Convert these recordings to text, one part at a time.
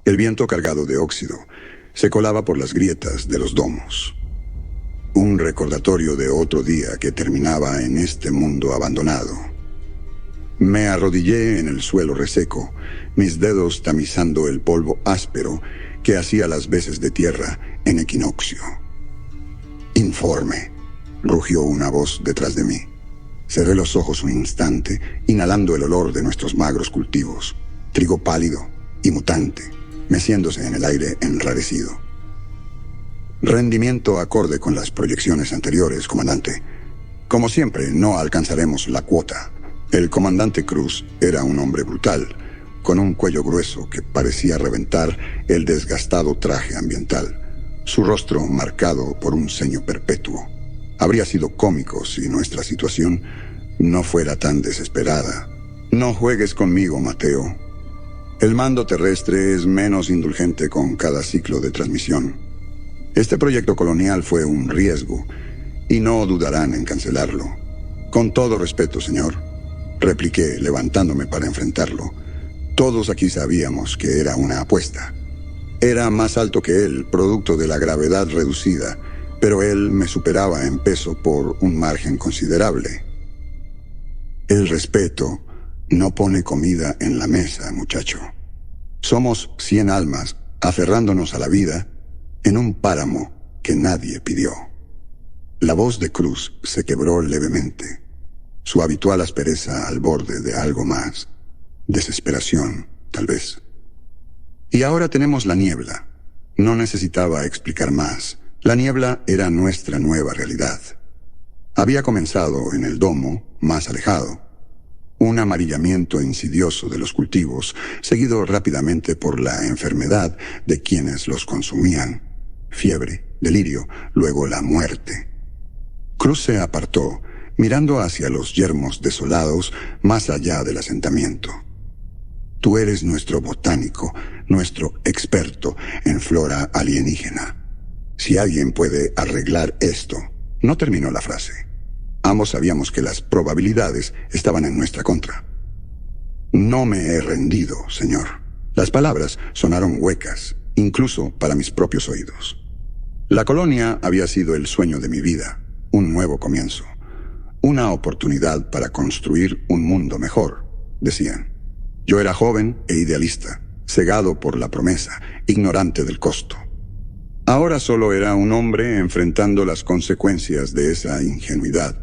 El viento cargado de óxido se colaba por las grietas de los domos. Un recordatorio de otro día que terminaba en este mundo abandonado. Me arrodillé en el suelo reseco, mis dedos tamizando el polvo áspero que hacía las veces de tierra en equinoccio. «Informe», rugió una voz detrás de mí. Cerré los ojos un instante, inhalando el olor de nuestros magros cultivos, trigo pálido y mutante, meciéndose en el aire enrarecido. «Rendimiento acorde con las proyecciones anteriores, comandante. Como siempre, no alcanzaremos la cuota». El comandante Cruz era un hombre brutal, con un cuello grueso que parecía reventar el desgastado traje ambiental, su rostro marcado por un ceño perpetuo. Habría sido cómico si nuestra situación no fuera tan desesperada. «No juegues conmigo, Mateo. El mando terrestre es menos indulgente con cada ciclo de transmisión. Este proyecto colonial fue un riesgo, y no dudarán en cancelarlo. Con todo respeto, señor», repliqué, levantándome para enfrentarlo. Todos aquí sabíamos que era una apuesta. Era más alto que él, producto de la gravedad reducida, pero él me superaba en peso por un margen considerable. «El respeto no pone comida en la mesa, muchacho. Somos 100 almas aferrándonos a la vida en un páramo que nadie pidió». La voz de Cruz se quebró levemente, su habitual aspereza al borde de algo más. Desesperación, tal vez. «Y ahora tenemos la niebla». No necesitaba explicar más. La niebla era nuestra nueva realidad. Había comenzado en el domo, más alejado. Un amarillamiento insidioso de los cultivos, seguido rápidamente por la enfermedad de quienes los consumían. Fiebre, delirio, luego la muerte. Cruz se apartó, mirando hacia los yermos desolados más allá del asentamiento. «Tú eres nuestro botánico, nuestro experto en flora alienígena. Si alguien puede arreglar esto». No terminó la frase. Ambos sabíamos que las probabilidades estaban en nuestra contra. «No me he rendido, señor». Las palabras sonaron huecas, incluso para mis propios oídos. La colonia había sido el sueño de mi vida, un nuevo comienzo. Una oportunidad para construir un mundo mejor, decían. Yo era joven e idealista, cegado por la promesa, ignorante del costo. Ahora solo era un hombre enfrentando las consecuencias de esa ingenuidad,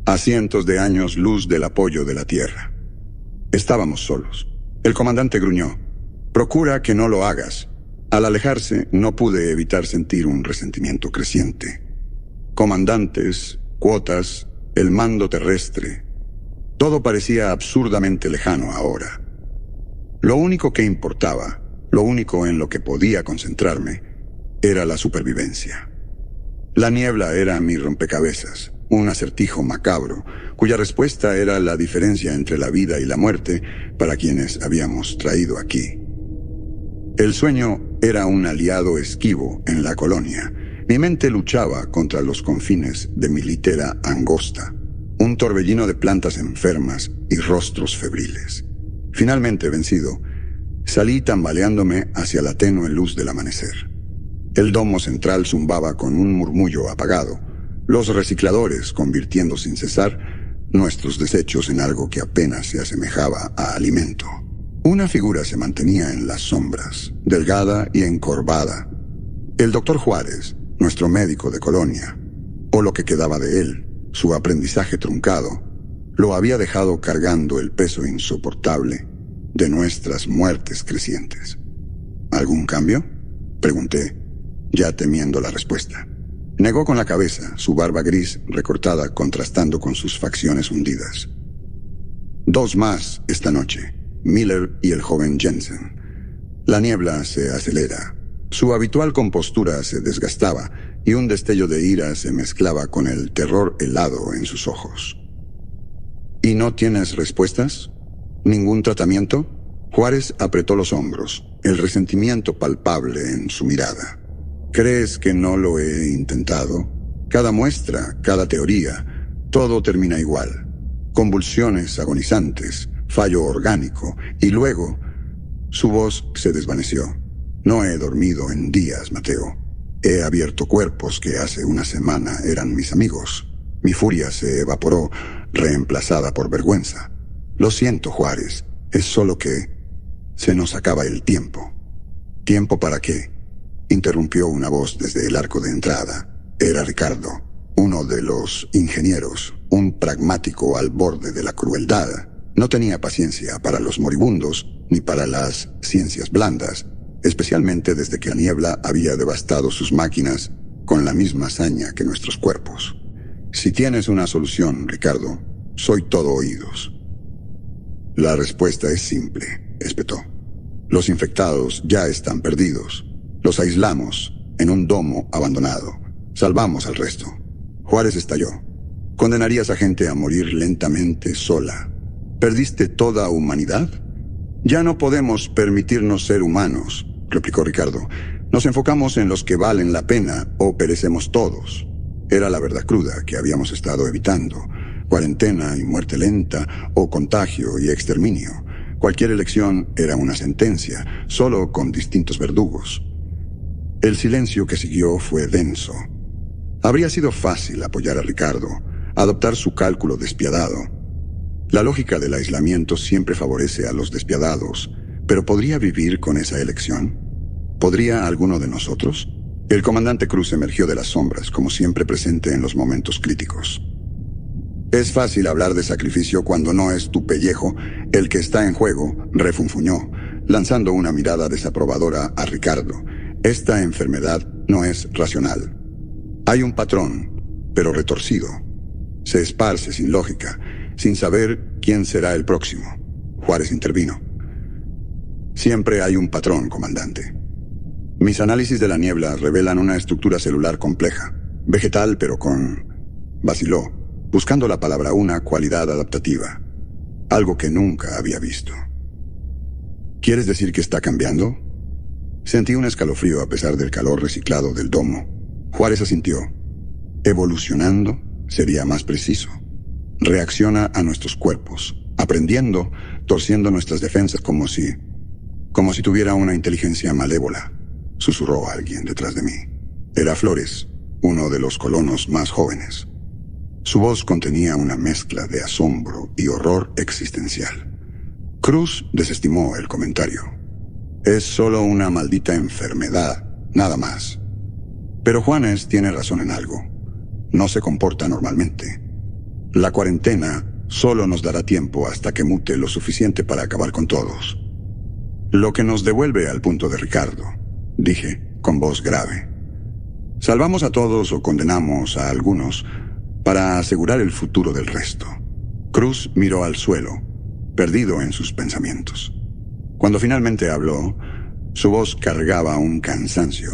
a cientos de años luz del apoyo de la Tierra. Estábamos solos. El comandante gruñó: «Procura que no lo hagas». Al alejarse, no pude evitar sentir un resentimiento creciente. Comandantes, cuotas, el mando terrestre. Todo parecía absurdamente lejano ahora. Lo único que importaba, lo único en lo que podía concentrarme, era la supervivencia. La niebla era mi rompecabezas, un acertijo macabro, cuya respuesta era la diferencia entre la vida y la muerte para quienes habíamos traído aquí. El sueño era un aliado esquivo en la colonia. Mi mente luchaba contra los confines de mi litera angosta, un torbellino de plantas enfermas y rostros febriles. Finalmente vencido, salí tambaleándome hacia la tenue luz del amanecer. El domo central zumbaba con un murmullo apagado, los recicladores convirtiendo sin cesar nuestros desechos en algo que apenas se asemejaba a alimento. Una figura se mantenía en las sombras, delgada y encorvada. El doctor Juárez, nuestro médico de colonia, o lo que quedaba de él, su aprendizaje truncado, lo había dejado cargando el peso insoportable de nuestras muertes crecientes. ¿Algún cambio?, pregunté, ya temiendo la respuesta. Negó con la cabeza, su barba gris recortada contrastando con sus facciones hundidas. 2 más esta noche, Miller y el joven Jensen. La niebla se acelera. Su habitual compostura se desgastaba y un destello de ira se mezclaba con el terror helado en sus ojos. ¿Y no tienes respuestas? ¿Ningún tratamiento? Juárez apretó los hombros, el resentimiento palpable en su mirada. ¿Crees que no lo he intentado? Cada muestra, cada teoría, todo termina igual. Convulsiones agonizantes, fallo orgánico, y luego su voz se desvaneció. No he dormido en días, Mateo. He abierto cuerpos que hace una semana eran mis amigos. Mi furia se evaporó, reemplazada por vergüenza. Lo siento, Juárez. Es solo que se nos acaba el tiempo. ¿Tiempo para qué? Interrumpió una voz desde el arco de entrada. Era Ricardo, uno de los ingenieros, un pragmático al borde de la crueldad. No tenía paciencia para los moribundos ni para las ciencias blandas, especialmente desde que la niebla había devastado sus máquinas con la misma hazaña que nuestros cuerpos. Si tienes una solución, Ricardo, soy todo oídos. La respuesta es simple, espetó. Los infectados ya están perdidos. Los aislamos en un domo abandonado. Salvamos al resto. Juárez estalló. ¿Condenarías a gente a morir lentamente sola? ¿Perdiste toda humanidad? Ya no podemos permitirnos ser humanos, replicó Ricardo. Nos enfocamos en los que valen la pena o perecemos todos. Era la verdad cruda que habíamos estado evitando. Cuarentena y muerte lenta, o contagio y exterminio. Cualquier elección era una sentencia, solo con distintos verdugos. El silencio que siguió fue denso. Habría sido fácil apoyar a Ricardo, adoptar su cálculo despiadado. La lógica del aislamiento siempre favorece a los despiadados, pero ¿podría vivir con esa elección? ¿Podría alguno de nosotros? El comandante Cruz emergió de las sombras, como siempre presente en los momentos críticos. Es fácil hablar de sacrificio cuando no es tu pellejo el que está en juego, refunfuñó, lanzando una mirada desaprobadora a Ricardo. Esta enfermedad no es racional. Hay un patrón, pero retorcido. Se esparce sin lógica, sin saber quién será el próximo. Juárez intervino. Siempre hay un patrón, comandante. Mis análisis de la niebla revelan una estructura celular compleja, vegetal pero con... Vaciló, buscando la palabra, una cualidad adaptativa, algo que nunca había visto. ¿Quieres decir que está cambiando? Sentí un escalofrío a pesar del calor reciclado del domo. Juárez asintió. Evolucionando sería más preciso. Reacciona a nuestros cuerpos, aprendiendo, torciendo nuestras defensas como si tuviera una inteligencia malévola, susurró alguien detrás de mí. Era Flores, uno de los colonos más jóvenes. Su voz contenía una mezcla de asombro y horror existencial. Cruz desestimó el comentario. Es solo una maldita enfermedad, nada más. Pero Juanes tiene razón en algo. No se comporta normalmente. La cuarentena solo nos dará tiempo hasta que mute lo suficiente para acabar con todos. Lo que nos devuelve al punto de Ricardo, dije con voz grave. Salvamos a todos o condenamos a algunos para asegurar el futuro del resto. Cruz miró al suelo, perdido en sus pensamientos. Cuando finalmente habló, su voz cargaba un cansancio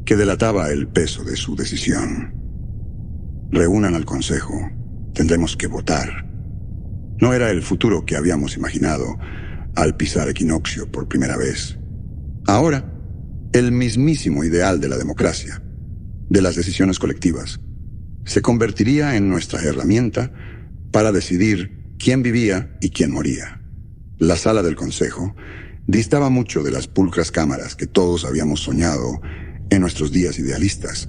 que delataba el peso de su decisión. Reúnan al consejo. Tendremos que votar. No era el futuro que habíamos imaginado al pisar Equinoccio por primera vez. Ahora, el mismísimo ideal de la democracia, de las decisiones colectivas, se convertiría en nuestra herramienta para decidir quién vivía y quién moría. La sala del consejo distaba mucho de las pulcras cámaras que todos habíamos soñado en nuestros días idealistas.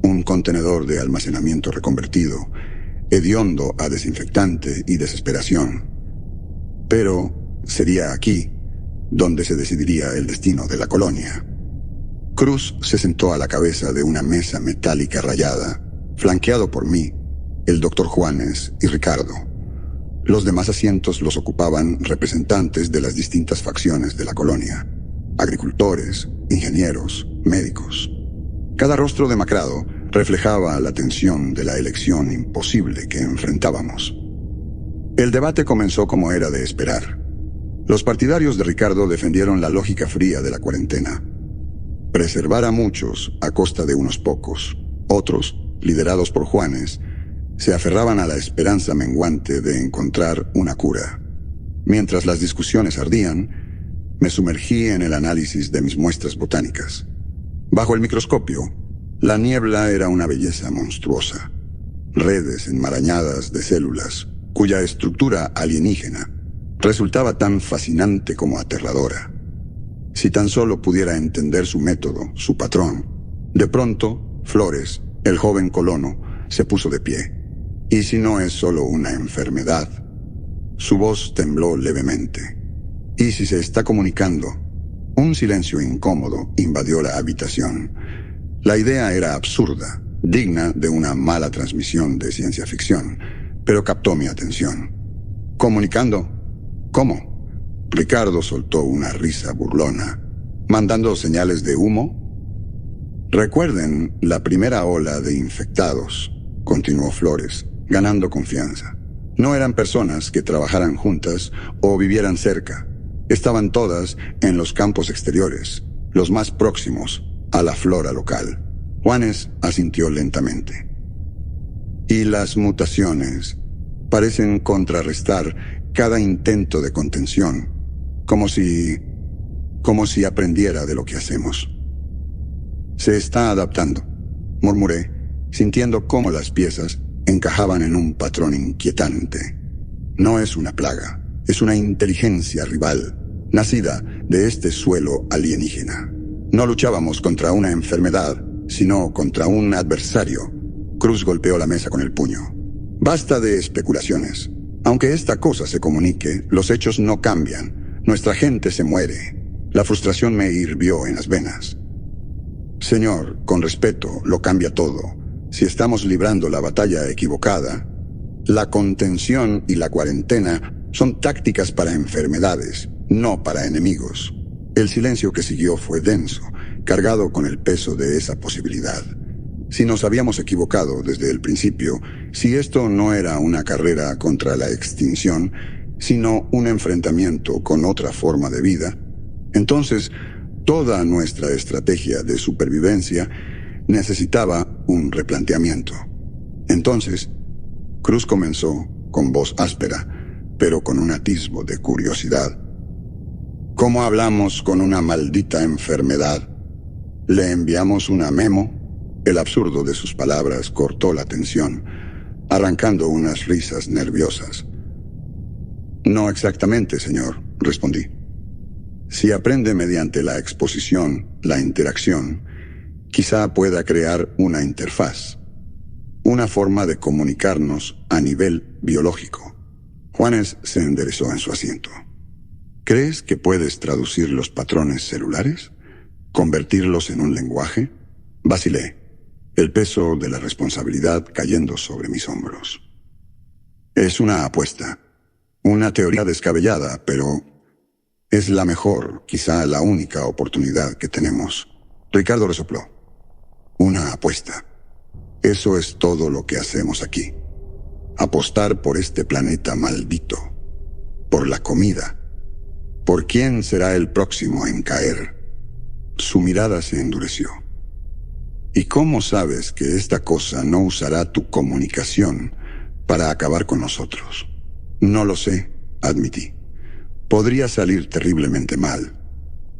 Un contenedor de almacenamiento reconvertido, hediondo a desinfectante y desesperación. Pero sería aquí donde se decidiría el destino de la colonia. Cruz se sentó a la cabeza de una mesa metálica rayada, flanqueado por mí, el doctor Juanes y Ricardo. Los demás asientos los ocupaban representantes de las distintas facciones de la colonia: agricultores, ingenieros, médicos. Cada rostro demacrado reflejaba la tensión de la elección imposible que enfrentábamos. El debate comenzó como era de esperar. Los partidarios de Ricardo defendieron la lógica fría de la cuarentena. Preservar a muchos a costa de unos pocos. Otros, liderados por Juanes, se aferraban a la esperanza menguante de encontrar una cura. Mientras las discusiones ardían, me sumergí en el análisis de mis muestras botánicas. Bajo el microscopio, la niebla era una belleza monstruosa. Redes enmarañadas de células, cuya estructura alienígena resultaba tan fascinante como aterradora. Si tan solo pudiera entender su método, su patrón. De pronto, Flores, el joven colono, se puso de pie. ¿Y si no es solo una enfermedad? Su voz tembló levemente. ¿Y si se está comunicando? Un silencio incómodo invadió la habitación. La idea era absurda, digna de una mala transmisión de ciencia ficción, pero captó mi atención. ¿Comunicando? ¿Cómo? Ricardo soltó una risa burlona. ¿Mandando señales de humo? Recuerden la primera ola de infectados, continuó Flores, ganando confianza. No eran personas que trabajaran juntas o vivieran cerca. Estaban todas en los campos exteriores, los más próximos a la flora local. Juanes asintió lentamente. Y las mutaciones parecen contrarrestar cada intento de contención, como si aprendiera de lo que hacemos. Se está adaptando, murmuré, sintiendo cómo las piezas encajaban en un patrón inquietante. No es una plaga, es una inteligencia rival, nacida de este suelo alienígena. No luchábamos contra una enfermedad, sino contra un adversario. Cruz golpeó la mesa con el puño. Basta de especulaciones. Aunque esta cosa se comunique, los hechos no cambian. Nuestra gente se muere. La frustración me hirvió en las venas. Señor, con respeto, lo cambia todo. Si estamos librando la batalla equivocada, la contención y la cuarentena son tácticas para enfermedades, no para enemigos. El silencio que siguió fue denso, cargado con el peso de esa posibilidad. Si nos habíamos equivocado desde el principio, si esto no era una carrera contra la extinción, sino un enfrentamiento con otra forma de vida, entonces toda nuestra estrategia de supervivencia necesitaba un replanteamiento. Entonces, Cruz comenzó con voz áspera, pero con un atisbo de curiosidad. ¿Cómo hablamos con una maldita enfermedad? ¿Le enviamos una memo? El absurdo de sus palabras cortó la tensión, arrancando unas risas nerviosas. No exactamente, señor, respondí. Si aprende mediante la exposición, la interacción, quizá pueda crear una interfaz, una forma de comunicarnos a nivel biológico. Juanes se enderezó en su asiento. ¿Crees que puedes traducir los patrones celulares? ¿Convertirlos en un lenguaje? Vacilé, el peso de la responsabilidad cayendo sobre mis hombros. Es una apuesta, una teoría descabellada, pero es la mejor, quizá la única oportunidad que tenemos. Ricardo resopló. Una apuesta. Eso es todo lo que hacemos aquí. Apostar por este planeta maldito. Por la comida. ¿Por quién será el próximo en caer? Su mirada se endureció. ¿Y cómo sabes que esta cosa no usará tu comunicación para acabar con nosotros? No lo sé, admití. Podría salir terriblemente mal,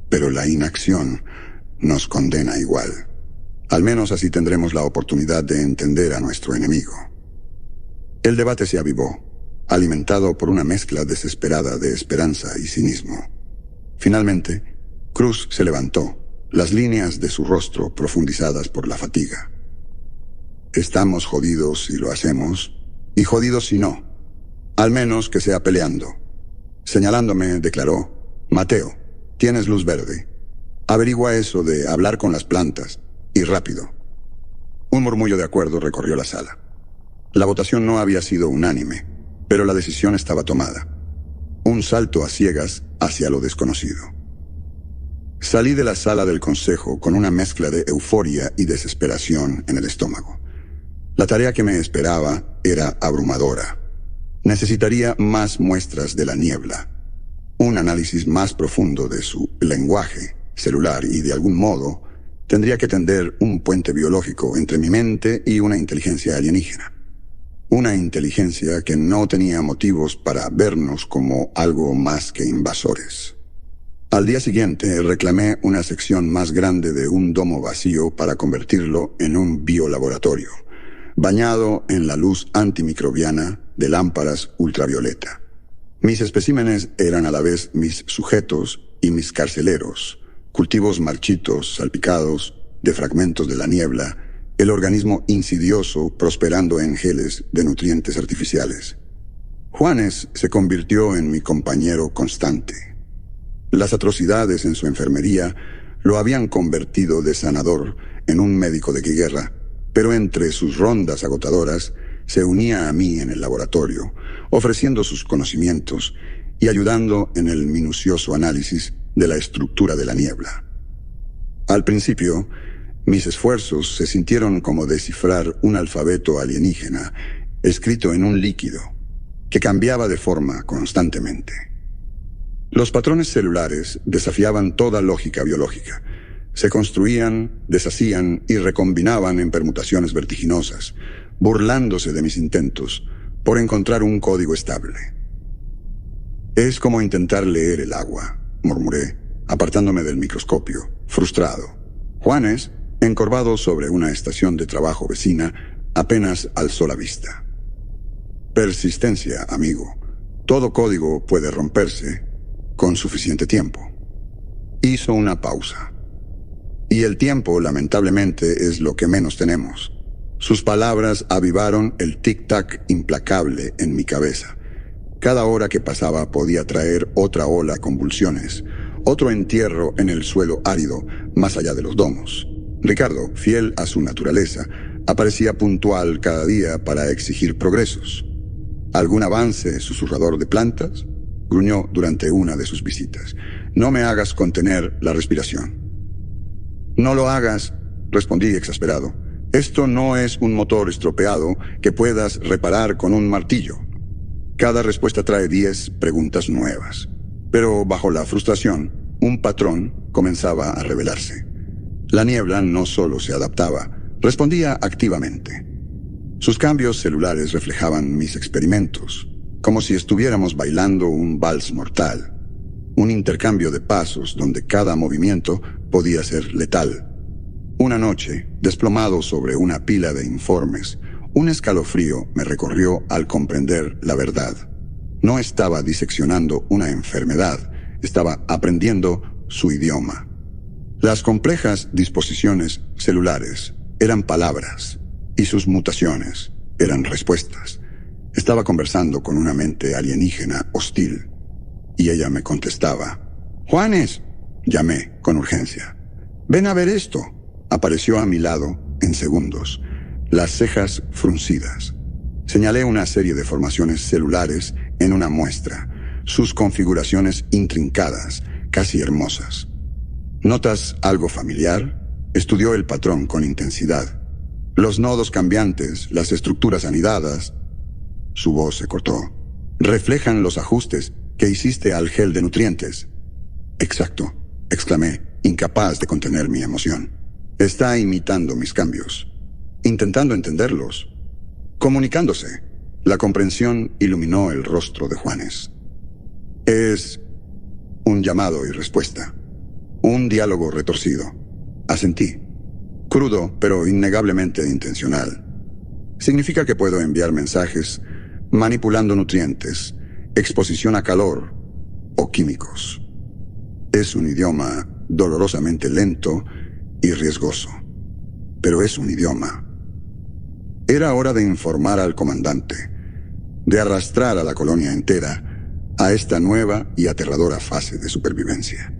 pero la inacción nos condena igual. Al menos así tendremos la oportunidad de entender a nuestro enemigo. El debate se avivó, alimentado por una mezcla desesperada de esperanza y cinismo. Finalmente, Cruz se levantó, las líneas de su rostro profundizadas por la fatiga. Estamos jodidos si lo hacemos, y jodidos si no. Al menos que sea peleando. Señalándome, declaró: Mateo, tienes luz verde. Averigua eso de hablar con las plantas, y rápido. Un murmullo de acuerdo recorrió la sala. La votación no había sido unánime, pero la decisión estaba tomada. Un salto a ciegas hacia lo desconocido. Salí de la sala del consejo con una mezcla de euforia y desesperación en el estómago. La tarea que me esperaba era abrumadora. Necesitaría más muestras de la niebla, un análisis más profundo de su lenguaje celular y, de algún modo, tendría que tender un puente biológico entre mi mente y una inteligencia alienígena. Una inteligencia que no tenía motivos para vernos como algo más que invasores. Al día siguiente reclamé una sección más grande de un domo vacío para convertirlo en un biolaboratorio, bañado en la luz antimicrobiana de lámparas ultravioleta. Mis especímenes eran a la vez mis sujetos y mis carceleros, cultivos marchitos, salpicados de fragmentos de la niebla, el organismo insidioso prosperando en geles de nutrientes artificiales. Juanes se convirtió en mi compañero constante. Las atrocidades en su enfermería lo habían convertido de sanador en un médico de guerra, pero entre sus rondas agotadoras se unía a mí en el laboratorio, ofreciendo sus conocimientos y ayudando en el minucioso análisis de la estructura de la niebla. Al principio, mis esfuerzos se sintieron como descifrar un alfabeto alienígena escrito en un líquido que cambiaba de forma constantemente. Los patrones celulares desafiaban toda lógica biológica. Se construían, deshacían y recombinaban en permutaciones vertiginosas, burlándose de mis intentos por encontrar un código estable. Es como intentar leer el agua, murmuré, apartándome del microscopio, frustrado. Juanes, encorvado sobre una estación de trabajo vecina, apenas alzó la vista. Persistencia, amigo. Todo código puede romperse con suficiente tiempo. Hizo una pausa. Y el tiempo, lamentablemente, es lo que menos tenemos. Sus palabras avivaron el tic-tac implacable en mi cabeza. Cada hora que pasaba podía traer otra ola de convulsiones, otro entierro en el suelo árido, más allá de los domos. Ricardo, fiel a su naturaleza, aparecía puntual cada día para exigir progresos. ¿Algún avance, susurrador de plantas? Gruñó durante una de sus visitas. No me hagas contener la respiración. No lo hagas, respondí exasperado. Esto no es un motor estropeado que puedas reparar con un martillo. Cada respuesta trae 10 preguntas nuevas. Pero bajo la frustración, un patrón comenzaba a revelarse. La niebla no solo se adaptaba, respondía activamente. Sus cambios celulares reflejaban mis experimentos, como si estuviéramos bailando un vals mortal, un intercambio de pasos donde cada movimiento podía ser letal. Una noche, desplomado sobre una pila de informes, un escalofrío me recorrió al comprender la verdad. No estaba diseccionando una enfermedad, estaba aprendiendo su idioma. Las complejas disposiciones celulares eran palabras y sus mutaciones eran respuestas. Estaba conversando con una mente alienígena hostil y ella me contestaba. «Juanes», llamé con urgencia. «Ven a ver esto». Apareció a mi lado en segundos, las cejas fruncidas. Señalé una serie de formaciones celulares en una muestra, sus configuraciones intrincadas, casi hermosas. ¿Notas algo familiar? Estudió el patrón con intensidad. Los nodos cambiantes, las estructuras anidadas. Su voz se cortó. Reflejan los ajustes que hiciste al gel de nutrientes. Exacto, exclamé, incapaz de contener mi emoción. Está imitando mis cambios, intentando entenderlos, comunicándose. La comprensión iluminó el rostro de Juanes. Es un llamado y respuesta, un diálogo retorcido. Asentí, crudo pero innegablemente intencional. Significa que puedo enviar mensajes manipulando nutrientes, exposición a calor o químicos. Es un idioma dolorosamente lento y riesgoso, pero es un idioma. Era hora de informar al comandante, de arrastrar a la colonia entera a esta nueva y aterradora fase de supervivencia.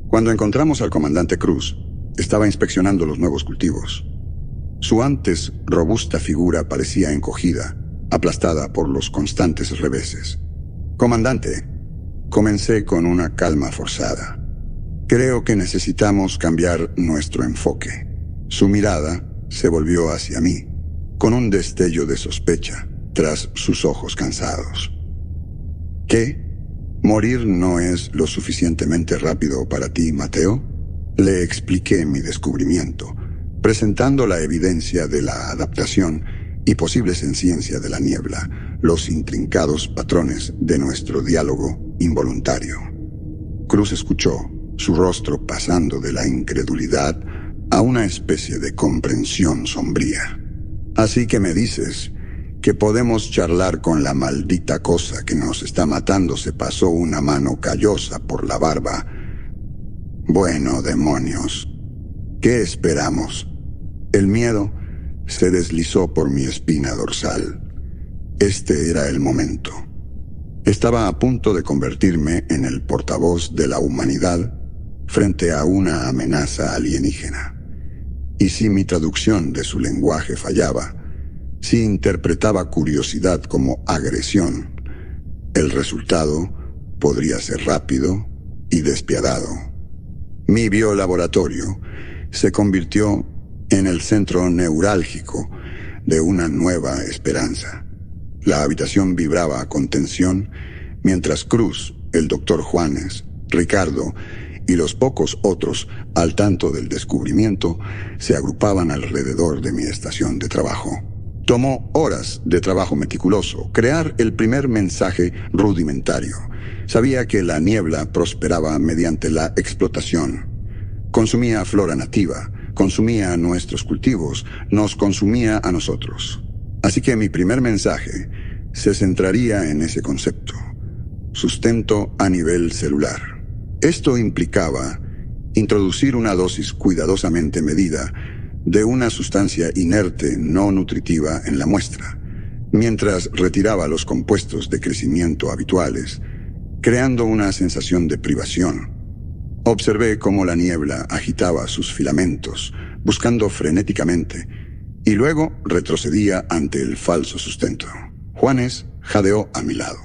Cuando encontramos al comandante Cruz, estaba inspeccionando los nuevos cultivos. Su antes robusta figura parecía encogida, aplastada por los constantes reveses. «Comandante», comencé con una calma forzada. «Creo que necesitamos cambiar nuestro enfoque». Su mirada se volvió hacia mí, con un destello de sospecha tras sus ojos cansados. «¿Qué? ¿Morir no es lo suficientemente rápido para ti, Mateo?» Le expliqué mi descubrimiento, presentando la evidencia de la adaptación y posibles en ciencia de la niebla, los intrincados patrones de nuestro diálogo involuntario. Cruz escuchó, su rostro pasando de la incredulidad a una especie de comprensión sombría. Así que me dices que podemos charlar con la maldita cosa que nos está matando. Se pasó una mano callosa por la barba. Bueno, demonios, ¿qué esperamos? El miedo se deslizó por mi espina dorsal. Este era el momento. Estaba a punto de convertirme en el portavoz de la humanidad frente a una amenaza alienígena. Y si mi traducción de su lenguaje fallaba, si interpretaba curiosidad como agresión, el resultado podría ser rápido y despiadado. Mi biolaboratorio se convirtió en el centro neurálgico de una nueva esperanza. La habitación vibraba con tensión mientras Cruz, el doctor Juanes, Ricardo y los pocos otros al tanto del descubrimiento se agrupaban alrededor de mi estación de trabajo. Tomó horas de trabajo meticuloso crear el primer mensaje rudimentario. Sabía que la niebla prosperaba mediante la explotación. Consumía flora nativa, consumía nuestros cultivos, nos consumía a nosotros. Así que mi primer mensaje se centraría en ese concepto: sustento a nivel celular. Esto implicaba introducir una dosis cuidadosamente medida de una sustancia inerte no nutritiva en la muestra, mientras retiraba los compuestos de crecimiento habituales, creando una sensación de privación. Observé cómo la niebla agitaba sus filamentos, buscando frenéticamente, y luego retrocedía ante el falso sustento. Juanes jadeó a mi lado.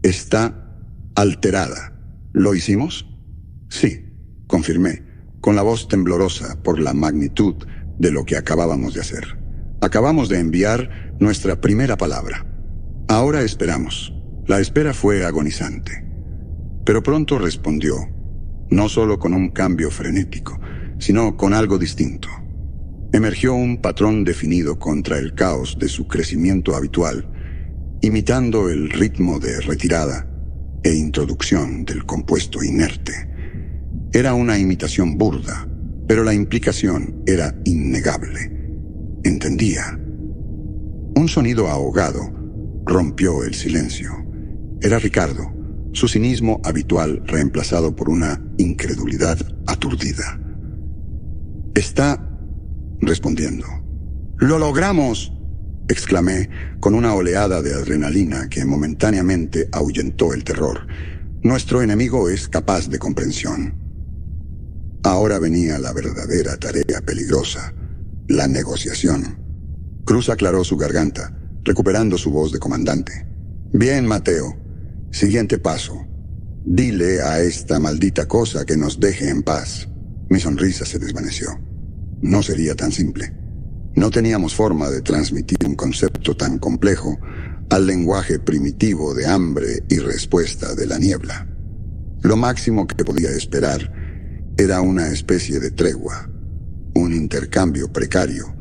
Está alterada. ¿Lo hicimos? Sí, confirmé, con la voz temblorosa por la magnitud de lo que acabábamos de hacer. Acabamos de enviar nuestra primera palabra. Ahora esperamos. La espera fue agonizante. Pero pronto respondió, no solo con un cambio frenético, sino con algo distinto. Emergió un patrón definido contra el caos de su crecimiento habitual, imitando el ritmo de retirada e introducción del compuesto inerte. Era una imitación burda, pero la implicación era innegable. Entendía. Un sonido ahogado rompió el silencio. Era Ricardo, su cinismo habitual reemplazado por una incredulidad aturdida. Está respondiendo. ¡Lo logramos!, exclamé con una oleada de adrenalina que momentáneamente ahuyentó el terror. Nuestro enemigo es capaz de comprensión. Ahora venía la verdadera tarea peligrosa, la negociación. Cruz aclaró su garganta, recuperando su voz de comandante. Bien, Mateo. Siguiente paso. Dile a esta maldita cosa que nos deje en paz. Mi sonrisa se desvaneció. No sería tan simple. No teníamos forma de transmitir un concepto tan complejo al lenguaje primitivo de hambre y respuesta de la niebla. Lo máximo que podía esperar era una especie de tregua, un intercambio precario,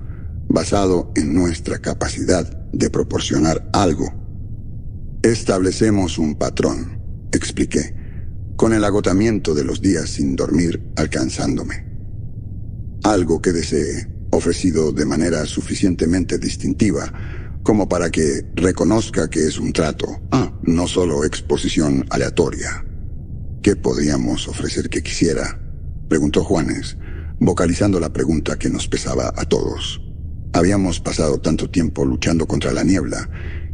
basado en nuestra capacidad de proporcionar algo. Establecemos un patrón, expliqué, con el agotamiento de los días sin dormir alcanzándome. Algo que desee, ofrecido de manera suficientemente distintiva como para que reconozca que es un trato, no solo exposición aleatoria. ¿Qué podríamos ofrecer que quisiera?, preguntó Juanes, vocalizando la pregunta que nos pesaba a todos. Habíamos pasado tanto tiempo luchando contra la niebla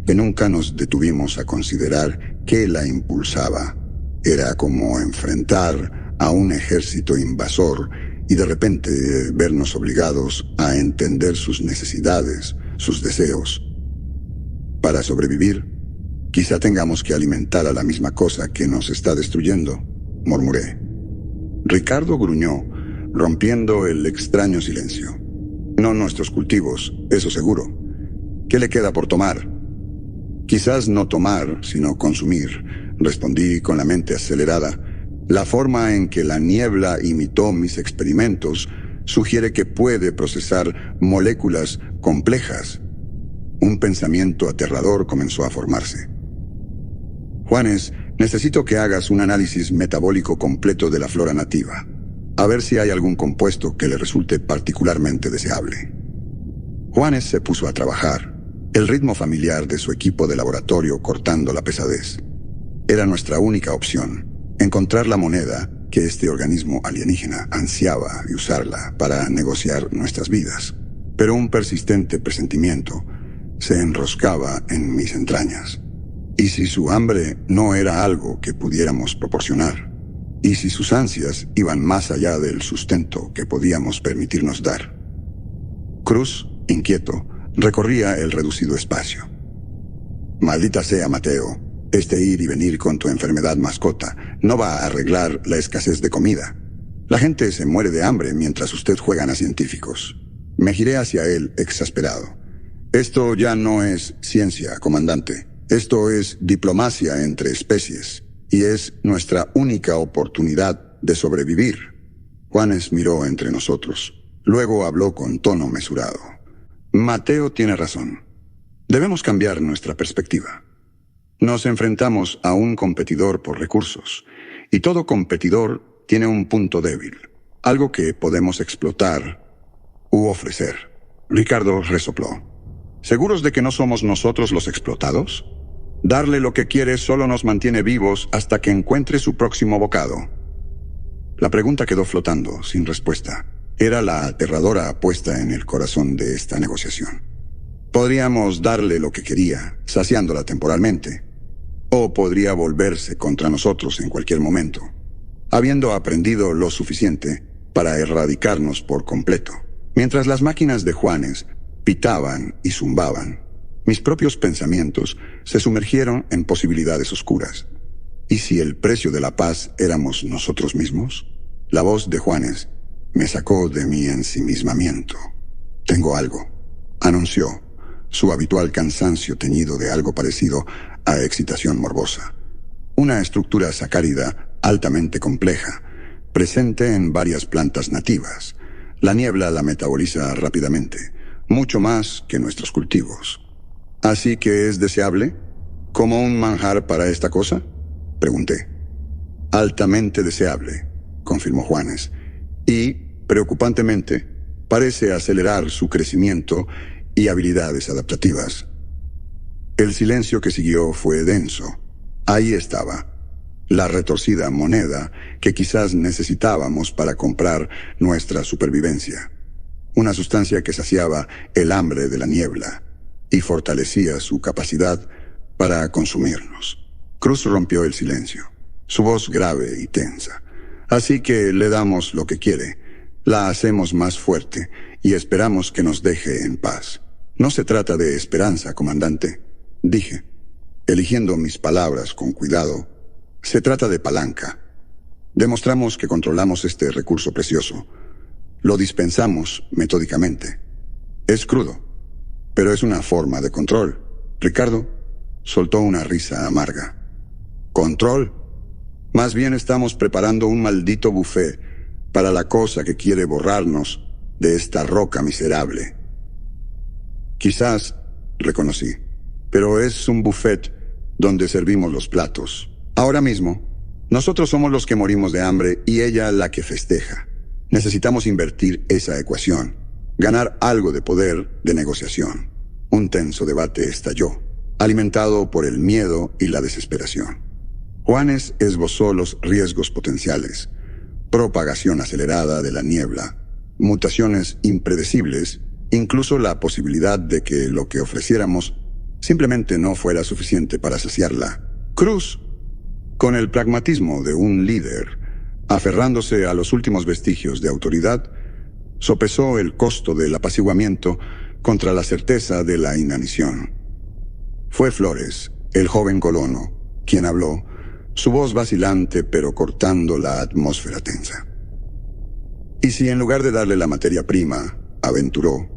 que nunca nos detuvimos a considerar qué la impulsaba. Era como enfrentar a un ejército invasor y de repente vernos obligados a entender sus necesidades, sus deseos. Para sobrevivir, quizá tengamos que alimentar a la misma cosa que nos está destruyendo, murmuré. Ricardo gruñó, rompiendo el extraño silencio. No nuestros cultivos, eso seguro. ¿Qué le queda por tomar? Quizás no tomar, sino consumir, respondí con la mente acelerada. La forma en que la niebla imitó mis experimentos sugiere que puede procesar moléculas complejas. Un pensamiento aterrador comenzó a formarse. Juanes, necesito que hagas un análisis metabólico completo de la flora nativa, a ver si hay algún compuesto que le resulte particularmente deseable. Juanes se puso a trabajar, el ritmo familiar de su equipo de laboratorio cortando la pesadez. Era nuestra única opción, encontrar la moneda que este organismo alienígena ansiaba y usarla para negociar nuestras vidas. Pero un persistente presentimiento se enroscaba en mis entrañas. ¿Y si su hambre no era algo que pudiéramos proporcionar? ¿Y si sus ansias iban más allá del sustento que podíamos permitirnos dar? Cruz, inquieto, recorría el reducido espacio. Maldita sea, Mateo. Este ir y venir con tu enfermedad mascota no va a arreglar la escasez de comida. La gente se muere de hambre mientras usted juega a científicos. Me giré hacia él, exasperado. Esto ya no es ciencia, comandante. Esto es diplomacia entre especies. Y es nuestra única oportunidad de sobrevivir. Juanes miró entre nosotros. Luego habló con tono mesurado. Mateo tiene razón. Debemos cambiar nuestra perspectiva. Nos enfrentamos a un competidor por recursos, y todo competidor tiene un punto débil, algo que podemos explotar u ofrecer. Ricardo resopló. ¿Seguros de que no somos nosotros los explotados? Darle lo que quiere solo nos mantiene vivos hasta que encuentre su próximo bocado. La pregunta quedó flotando, sin respuesta. Era la aterradora apuesta en el corazón de esta negociación. Podríamos darle lo que quería, saciándola temporalmente. O podría volverse contra nosotros en cualquier momento, habiendo aprendido lo suficiente para erradicarnos por completo. Mientras las máquinas de Juanes pitaban y zumbaban, mis propios pensamientos se sumergieron en posibilidades oscuras. ¿Y si el precio de la paz éramos nosotros mismos? La voz de Juanes me sacó de mi ensimismamiento. Tengo algo, anunció, su habitual cansancio teñido de algo parecido a excitación morbosa. Una estructura sacárida altamente compleja, presente en varias plantas nativas. La niebla la metaboliza rápidamente, mucho más que nuestros cultivos. ¿Así que es deseable? ¿Como un manjar para esta cosa? Pregunté. Altamente deseable, confirmó Juanes, y, preocupantemente, parece acelerar su crecimiento y habilidades adaptativas. El silencio que siguió fue denso. Ahí estaba, la retorcida moneda que quizás necesitábamos para comprar nuestra supervivencia. Una sustancia que saciaba el hambre de la niebla y fortalecía su capacidad para consumirnos. Cruz rompió el silencio, su voz grave y tensa. Así que le damos lo que quiere, la hacemos más fuerte y esperamos que nos deje en paz. No se trata de esperanza, comandante, dije, eligiendo mis palabras con cuidado. Se trata de palanca. Demostramos que controlamos este recurso precioso. Lo dispensamos metódicamente. Es crudo, pero es una forma de control. Ricardo soltó una risa amarga. ¿Control? Más bien estamos preparando un maldito buffet para la cosa que quiere borrarnos de esta roca miserable. Quizás, reconocí, pero es un buffet donde servimos los platos. Ahora mismo, nosotros somos los que morimos de hambre y ella la que festeja. Necesitamos invertir esa ecuación, ganar algo de poder de negociación. Un tenso debate estalló, alimentado por el miedo y la desesperación. Juanes esbozó los riesgos potenciales: propagación acelerada de la niebla, mutaciones impredecibles, incluso la posibilidad de que lo que ofreciéramos simplemente no fuera suficiente para saciarla. Cruz, con el pragmatismo de un líder, aferrándose a los últimos vestigios de autoridad, sopesó el costo del apaciguamiento contra la certeza de la inanición. Fue Flores, el joven colono, quien habló, su voz vacilante pero cortando la atmósfera tensa. ¿Y si en lugar de darle la materia prima, aventuró,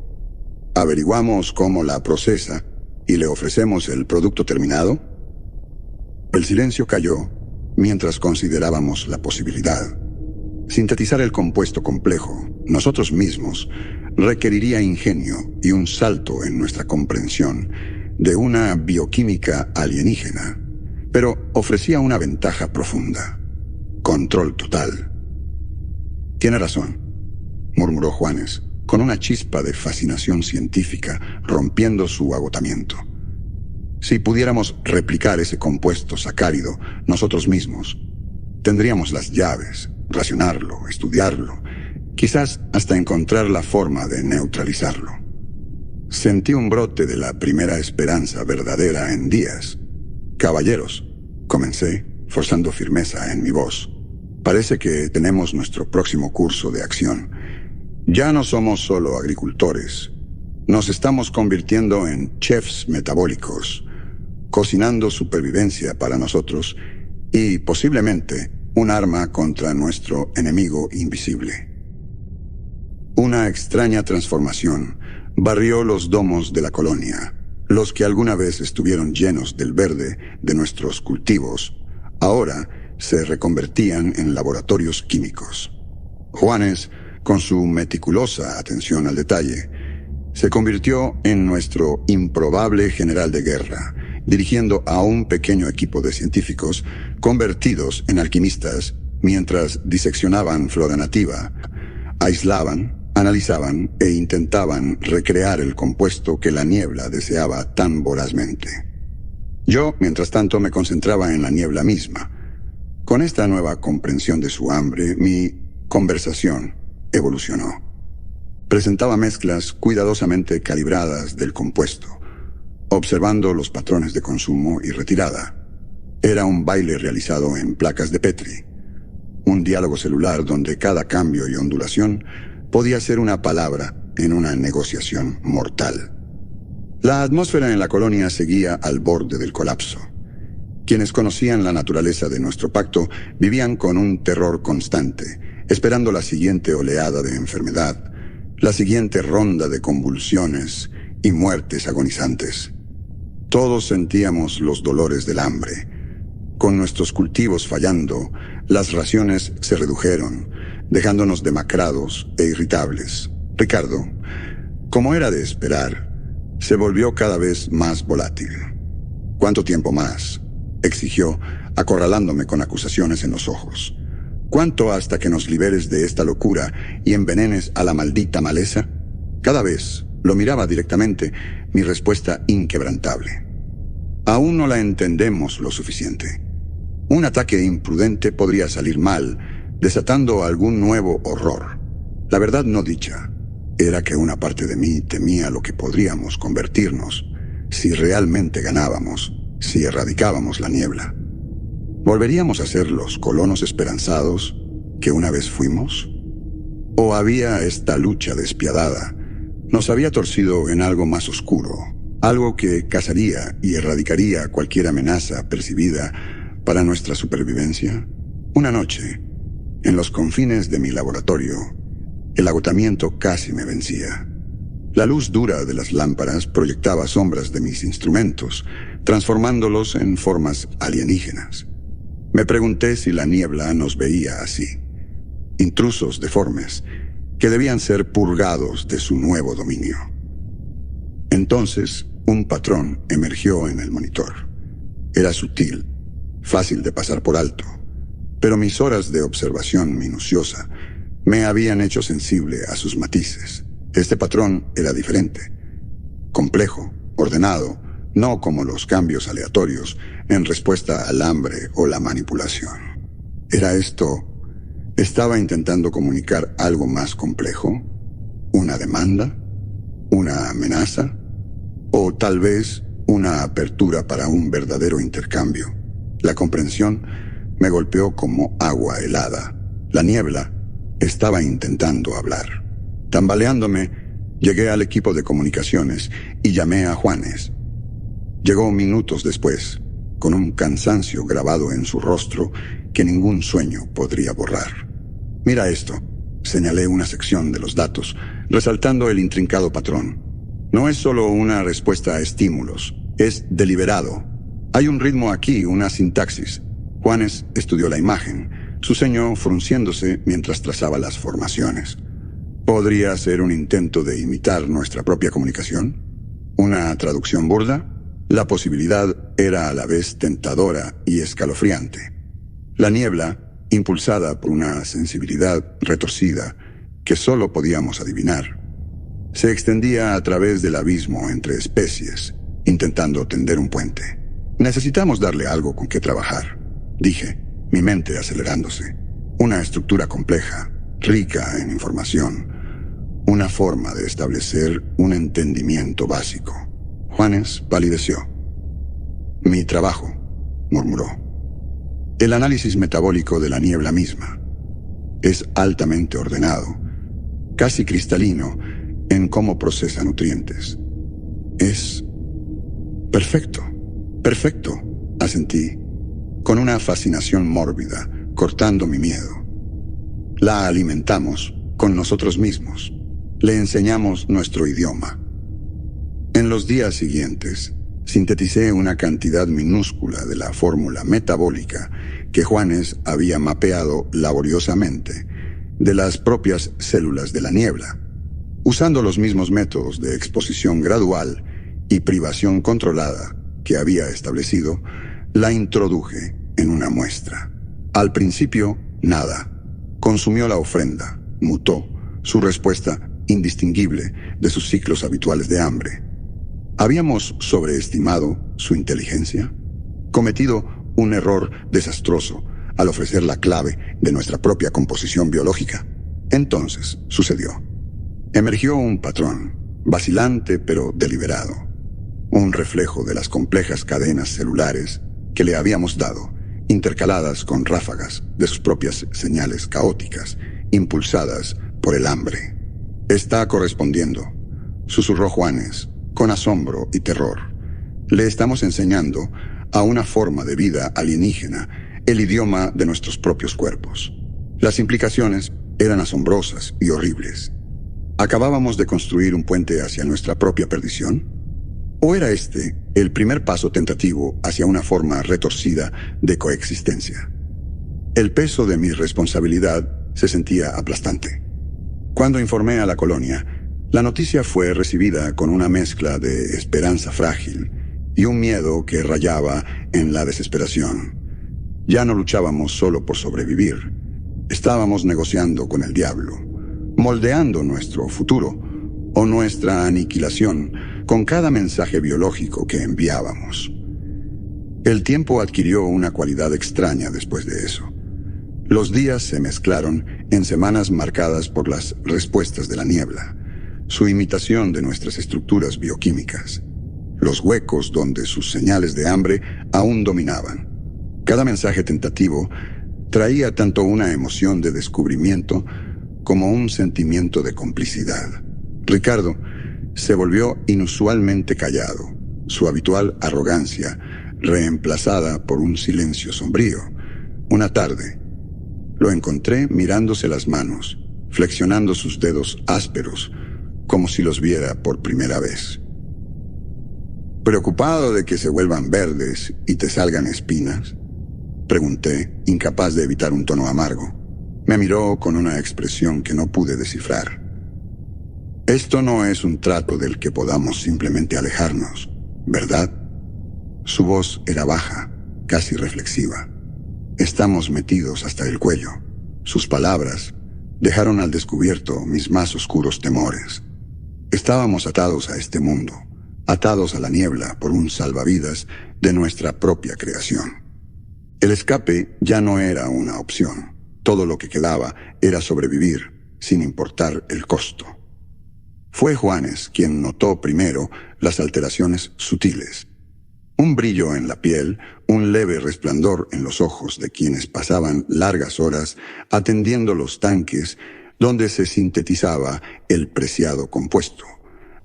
averiguamos cómo la procesa y le ofrecemos el producto terminado? El silencio cayó mientras considerábamos la posibilidad. Sintetizar el compuesto complejo, nosotros mismos, requeriría ingenio y un salto en nuestra comprensión de una bioquímica alienígena, pero ofrecía una ventaja profunda: control total. Tiene razón, murmuró Juanes, con una chispa de fascinación científica rompiendo su agotamiento. Si pudiéramos replicar ese compuesto sacárido nosotros mismos, tendríamos las llaves, racionarlo, estudiarlo, quizás hasta encontrar la forma de neutralizarlo. Sentí un brote de la primera esperanza verdadera en Díaz. Caballeros, comencé, forzando firmeza en mi voz. Parece que tenemos nuestro próximo curso de acción. Ya no somos solo agricultores. Nos estamos convirtiendo en chefs metabólicos, cocinando supervivencia para nosotros y, posiblemente, un arma contra nuestro enemigo invisible. Una extraña transformación barrió los domos de la colonia. Los que alguna vez estuvieron llenos del verde de nuestros cultivos, ahora se reconvertían en laboratorios químicos. Juanes, con su meticulosa atención al detalle, se convirtió en nuestro improbable general de guerra, dirigiendo a un pequeño equipo de científicos convertidos en alquimistas mientras diseccionaban flora nativa, aislaban, analizaban e intentaban recrear el compuesto que la niebla deseaba tan vorazmente. Yo, mientras tanto, me concentraba en la niebla misma. Con esta nueva comprensión de su hambre, mi conversación evolucionó. Presentaba mezclas cuidadosamente calibradas del compuesto, observando los patrones de consumo y retirada. Era un baile realizado en placas de Petri, un diálogo celular donde cada cambio y ondulación podía ser una palabra en una negociación mortal. La atmósfera en la colonia seguía al borde del colapso. Quienes conocían la naturaleza de nuestro pacto vivían con un terror constante, esperando la siguiente oleada de enfermedad, la siguiente ronda de convulsiones y muertes agonizantes. Todos sentíamos los dolores del hambre. Con nuestros cultivos fallando, las raciones se redujeron, dejándonos demacrados e irritables. Ricardo, como era de esperar, se volvió cada vez más volátil. ¿Cuánto tiempo más?, exigió, acorralándome con acusaciones en los ojos. ¿Cuánto hasta que nos liberes de esta locura y envenenes a la maldita maleza? Cada vez lo miraba directamente, mi respuesta inquebrantable. Aún no la entendemos lo suficiente. Un ataque imprudente podría salir mal, desatando algún nuevo horror. La verdad no dicha era que una parte de mí temía lo que podríamos convertirnos si realmente ganábamos, si erradicábamos la niebla. ¿Volveríamos a ser los colonos esperanzados que una vez fuimos? ¿O había esta lucha despiadada nos había torcido en algo más oscuro, algo que cazaría y erradicaría cualquier amenaza percibida para nuestra supervivencia? Una noche, en los confines de mi laboratorio, el agotamiento casi me vencía. La luz dura de las lámparas proyectaba sombras de mis instrumentos, transformándolos en formas alienígenas. Me pregunté si la niebla nos veía así, intrusos deformes, que debían ser purgados de su nuevo dominio. Entonces, un patrón emergió en el monitor. Era sutil, fácil de pasar por alto, pero mis horas de observación minuciosa me habían hecho sensible a sus matices. Este patrón era diferente, complejo, ordenado, no como los cambios aleatorios en respuesta al hambre o la manipulación. ¿Era esto? ¿Estaba intentando comunicar algo más complejo? ¿Una demanda? ¿Una amenaza? ¿O tal vez una apertura para un verdadero intercambio? La comprensión me golpeó como agua helada. La niebla estaba intentando hablar. Tambaleándome, llegué al equipo de comunicaciones y llamé a Juanes. Llegó minutos después, con un cansancio grabado en su rostro que ningún sueño podría borrar. «Mira esto», señalé una sección de los datos, resaltando el intrincado patrón. No es solo una respuesta a estímulos, es deliberado. Hay un ritmo aquí, una sintaxis. Juanes estudió la imagen, su ceño frunciéndose mientras trazaba las formaciones. ¿Podría ser un intento de imitar nuestra propia comunicación? ¿Una traducción burda? La posibilidad era a la vez tentadora y escalofriante. La niebla, impulsada por una sensibilidad retorcida que solo podíamos adivinar, se extendía a través del abismo entre especies, intentando tender un puente. Necesitamos darle algo con qué trabajar, dije, mi mente acelerándose. Una estructura compleja, rica en información, una forma de establecer un entendimiento básico. Juanes palideció. Mi trabajo, murmuró. El análisis metabólico de la niebla misma es altamente ordenado, casi cristalino en cómo procesa nutrientes. Es perfecto, perfecto, asentí, con una fascinación mórbida, cortando mi miedo. La alimentamos con nosotros mismos. Le enseñamos nuestro idioma. En los días siguientes, sinteticé una cantidad minúscula de la fórmula metabólica que Juanes había mapeado laboriosamente de las propias células de la niebla. Usando los mismos métodos de exposición gradual y privación controlada que había establecido, la introduje en una muestra. Al principio, nada. Consumió la ofrenda, mutó, su respuesta indistinguible de sus ciclos habituales de hambre. ¿Habíamos sobreestimado su inteligencia? ¿Cometido un error desastroso al ofrecer la clave de nuestra propia composición biológica? Entonces sucedió. Emergió un patrón, vacilante pero deliberado, un reflejo de las complejas cadenas celulares que le habíamos dado, intercaladas con ráfagas de sus propias señales caóticas, impulsadas por el hambre. Está correspondiendo, susurró Juanes, con asombro y terror. Le estamos enseñando a una forma de vida alienígena el idioma de nuestros propios cuerpos. Las implicaciones eran asombrosas y horribles. ¿Acabábamos de construir un puente hacia nuestra propia perdición? ¿O era este el primer paso tentativo hacia una forma retorcida de coexistencia? El peso de mi responsabilidad se sentía aplastante. Cuando informé a la colonia, la noticia fue recibida con una mezcla de esperanza frágil y un miedo que rayaba en la desesperación. Ya no luchábamos solo por sobrevivir. Estábamos negociando con el diablo, moldeando nuestro futuro o nuestra aniquilación con cada mensaje biológico que enviábamos. El tiempo adquirió una cualidad extraña después de eso. Los días se mezclaron en semanas marcadas por las respuestas de la niebla, su imitación de nuestras estructuras bioquímicas, los huecos donde sus señales de hambre aún dominaban. Cada mensaje tentativo traía tanto una emoción de descubrimiento como un sentimiento de complicidad. Ricardo se volvió inusualmente callado, su habitual arrogancia reemplazada por un silencio sombrío. Una tarde, lo encontré mirándose las manos, flexionando sus dedos ásperos, como si los viera por primera vez. ¿Preocupado de que se vuelvan verdes y te salgan espinas?, pregunté, incapaz de evitar un tono amargo. Me miró con una expresión que no pude descifrar. Esto no es un trato del que podamos simplemente alejarnos, ¿verdad? Su voz era baja, casi reflexiva. Estamos metidos hasta el cuello. Sus palabras dejaron al descubierto mis más oscuros temores. Estábamos atados a este mundo, atados a la niebla por un salvavidas de nuestra propia creación. El escape ya no era una opción. Todo lo que quedaba era sobrevivir, sin importar el costo. Fue Juanes quien notó primero las alteraciones sutiles. Un brillo en la piel, un leve resplandor en los ojos de quienes pasaban largas horas atendiendo los tanques donde se sintetizaba el preciado compuesto.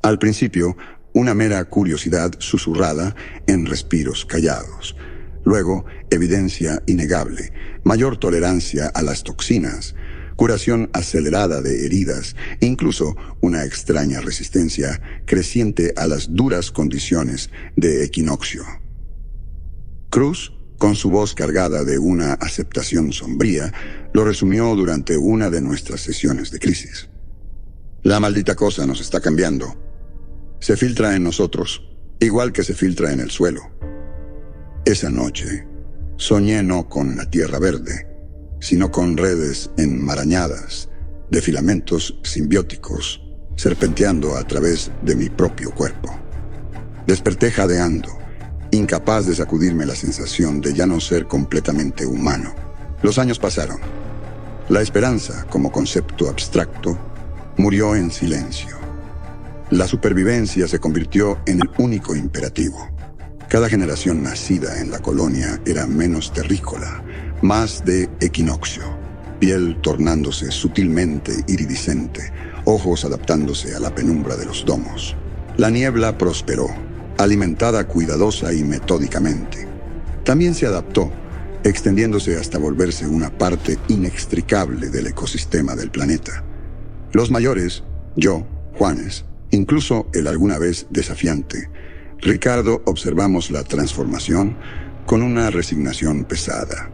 Al principio, una mera curiosidad susurrada en respiros callados. Luego, evidencia innegable, mayor tolerancia a las toxinas, curación acelerada de heridas, e incluso una extraña resistencia creciente a las duras condiciones de equinoccio. Cruz, con su voz cargada de una aceptación sombría, lo resumió durante una de nuestras sesiones de crisis. La maldita cosa nos está cambiando. Se filtra en nosotros, igual que se filtra en el suelo. Esa noche, soñé no con la tierra verde, sino con redes enmarañadas de filamentos simbióticos serpenteando a través de mi propio cuerpo. Desperté jadeando, incapaz de sacudirme la sensación de ya no ser completamente humano. Los años pasaron. La esperanza, como concepto abstracto, murió en silencio. La supervivencia se convirtió en el único imperativo. Cada generación nacida en la colonia era menos terrícola, más de equinoccio, piel tornándose sutilmente iridiscente, ojos adaptándose a la penumbra de los domos. La niebla prosperó, alimentada cuidadosa y metódicamente. También se adaptó, extendiéndose hasta volverse una parte inextricable del ecosistema del planeta. Los mayores, yo, Juanes, incluso el alguna vez desafiante, Ricardo, observamos la transformación con una resignación pesada.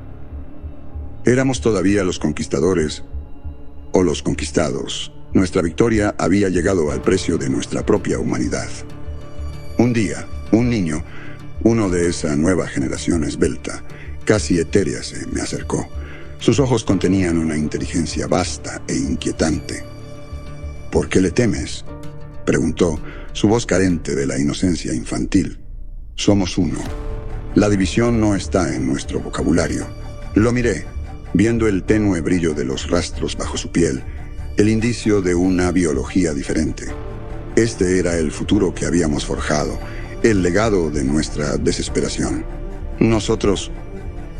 Éramos todavía los conquistadores o los conquistados. Nuestra victoria había llegado al precio de nuestra propia humanidad. Un día, un niño, uno de esa nueva generación esbelta, casi etérea, se me acercó. Sus ojos contenían una inteligencia vasta e inquietante. ¿Por qué le temes?, preguntó, su voz carente de la inocencia infantil. Somos uno. La división no está en nuestro vocabulario. Lo miré, viendo el tenue brillo de los rastros bajo su piel, el indicio de una biología diferente. Este era el futuro que habíamos forjado, el legado de nuestra desesperación. Nosotros,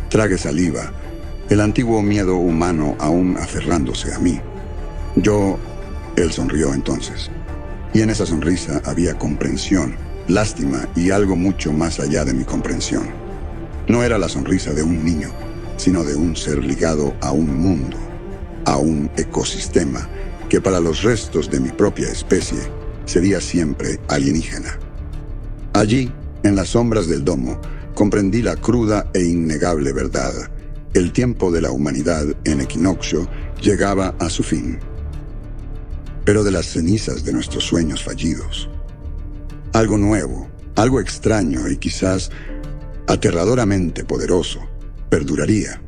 tragué saliva, el antiguo miedo humano aún aferrándose a mí. Él sonrió entonces. Y en esa sonrisa había comprensión, lástima y algo mucho más allá de mi comprensión. No era la sonrisa de un niño, sino de un ser ligado a un mundo, a un ecosistema que para los restos de mi propia especie sería siempre alienígena. Allí, en las sombras del domo, comprendí la cruda e innegable verdad. El tiempo de la humanidad en equinoccio llegaba a su fin. Pero de las cenizas de nuestros sueños fallidos, algo nuevo, algo extraño y quizás aterradoramente poderoso, perduraría.